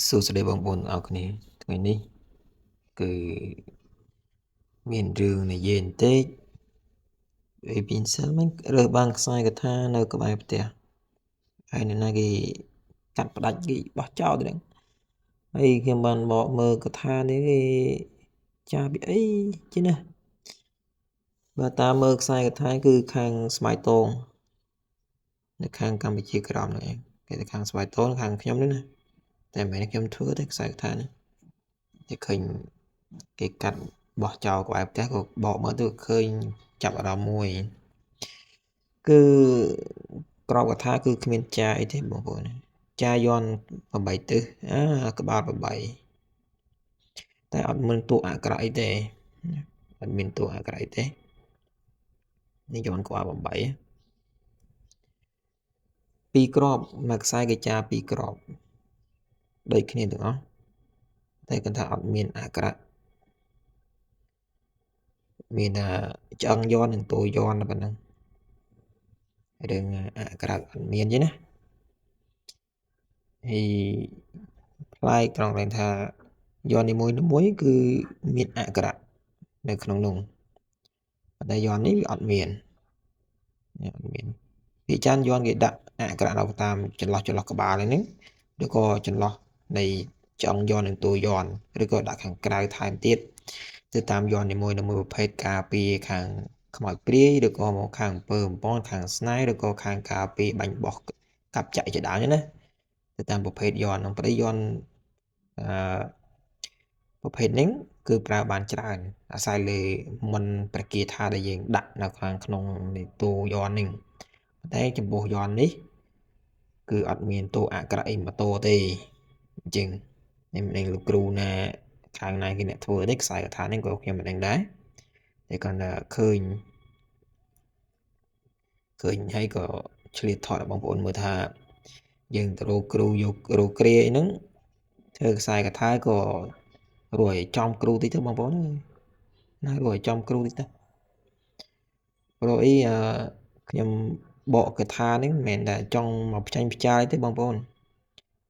សួស្តីបងប្អូនអរគ្នាថ្ងៃនេះគឺមានរឿងនិយាយបន្តិចពីសិនមិនរើសបានខ្សែកថានៅក្បែរផ្ទះហើយនៅណាគេកាត់ផ្ដាច់គេបោះចោលទៅហ្នឹងហើយខ្ញុំបានបកមើលកថានេះគេចាពីអីចេះណាបើតាមមើលខ្សែកថាគឺខាងស្វាយតងនៅខាងកម្ពុជាក្រោមនោះឯងគេទៅខាងស្វាយតងខាងខ្ញុំនេះណាតែមិនមែនខ្ញុំធ្វើទេខ្សែកថានេះតែឃើញគេកាត់បោះចោលក្បែរផ្ទះក៏បកមើលទៅឃើញចាប់អារម្មណ៍មួយគឺក្របកថាគឺគ្មានចាអីទេបងប្អូនចាយន់8ទិសក្បាល8តែអត់មានតួអក្សរអីទេអត់មានតួអក្សរអីទេនេះយន់ក្បាល8ពីរក្របមួយខ្សែគេចាពីរក្របដូចគ្នាទាំងអស់តែគាត់ថាអត់មានអក្សរមានឆ្អឹងយន់និងតួយន់ប៉ុណ្ណឹងរឿងអក្សរអត់មានទេណាហើយប្លែកត្រង់ថាយន់នីមួយគឺមានអក្សរនៅក្នុងនោះតែយន់នេះវាអត់មានពីចានយន់គេដាក់អក្សរនៅតាមចន្លោះក្បាលហ្នឹងឬក៏ចន្លោះនៃឆ្អឹងយន់និងតួយន់ឬក៏ដាក់ខាងក្រៅថែមទៀតទៅតាមយន់នីមួយប្រភេទការពារខាងខ្មោចព្រាយឬក៏មកខាងអំពើអំពន់ខាងស្នេហ៍ឬក៏ខាងការពារបាញ់បោះកាប់ចាក់ជាដើមណាទៅតាមប្រភេទយន់នឹងប្តីយន់ប្រភេទនេះគឺប្រើបានច្រើនអាស្រ័យលើមុនព្រះគាថាដែលយើងដាក់នៅខាងក្នុងនៃតួយន់នេះតែចំពោះយន់នេះគឺអត់មានតួអក្សរអីម៉ូតូទេអញ្ចឹងនឹងលោកគ្រូណាខាងណាគេអ្នកធ្វើទេខ្សែកថានេះក៏ខ្ញុំមិនដឹងដែរតែគាត់ថាឃើញហើយក៏ឆ្លៀតថតបងប្អូនមើលថាយើងទៅរកគ្រូយករកគ្រាអីហ្នឹងធ្វើខ្សែកថាក៏រួយចំគ្រូតិចទៅបងប្អូនណារួយចំគ្រូតិចទៅព្រោះអីខ្ញុំបកកថានេះមិនមែនតែចង់មកផ្ចាញ់ផ្ចាយទេបងប្អូន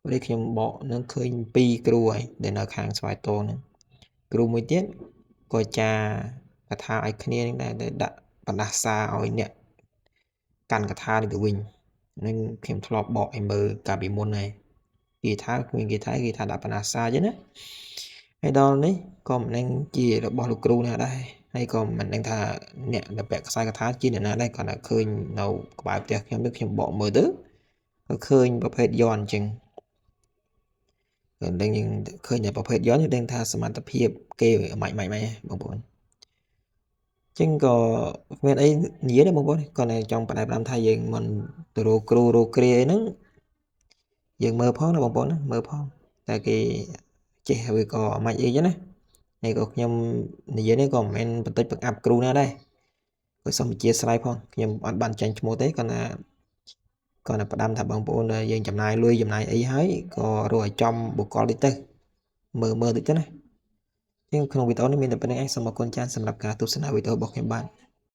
ព្រោះខ្ញុំបកនឹងឃើញ2គ្រូហើយដែលនៅខាងស្វាយតងហ្នឹងគ្រូមួយទៀតក៏ចាកថាឲ្យគ្នានឹងដែរដាក់បណ្ដាសាឲ្យអ្នកកាន់កថានេះទៅវិញនឹងខ្ញុំធ្លាប់បកឲ្យមើលកាលពីមុនហើយគេថាដាក់បណ្ដាសាចឹងណាហើយដល់នេះក៏មិនដឹងជារបស់លោកគ្រូណាដែរហើយក៏មិនដឹងថាអ្នកដែលពាក់ខ្សែកថាជាអ្នកណាដែរគាត់តែឃើញនៅក្បែរផ្ទះខ្ញុំនេះខ្ញុំបកមើលទៅក៏ឃើញប្រភេទយន់អញ្ចឹងក៏ដឹងយើងឃើញតែប្រភេទយន់យើងដឹងថាសមត្ថភាពគេមិនបងប្អូនចឹងក៏គ្មានអីនិយាយទេបងប្អូនគាត់តែចង់បដិបត្តិថាយើងមិនទៅរកគ្រូរកគ្រាអីហ្នឹងយើងមើលផងណាបងប្អូនណាមើលផងតែគេចេះវាក៏មិនអីចឹងណាហើយក៏ខ្ញុំនិយាយនេះក៏មិនមែនបន្តិចបង្អាប់គ្រូណាដែរក៏សូមអធិស្ឋានផងខ្ញុំអត់បានចាញ់ឈ្មោះទេគាត់ណាផ្ដាំថាបងប្អូនយើងចំណាយលុយចំណាយអីហើយក៏រកឲ្យចំបុគ្គលតិចទៅមើលតិចទៅណាចឹងក្នុងវីដេអូនេះមានតែប៉ុណ្្នឹងឯងសូមអរគុណច្រើនសម្រាប់ការទស្សនាវីដេអូរបស់ខ្ញុំបាទ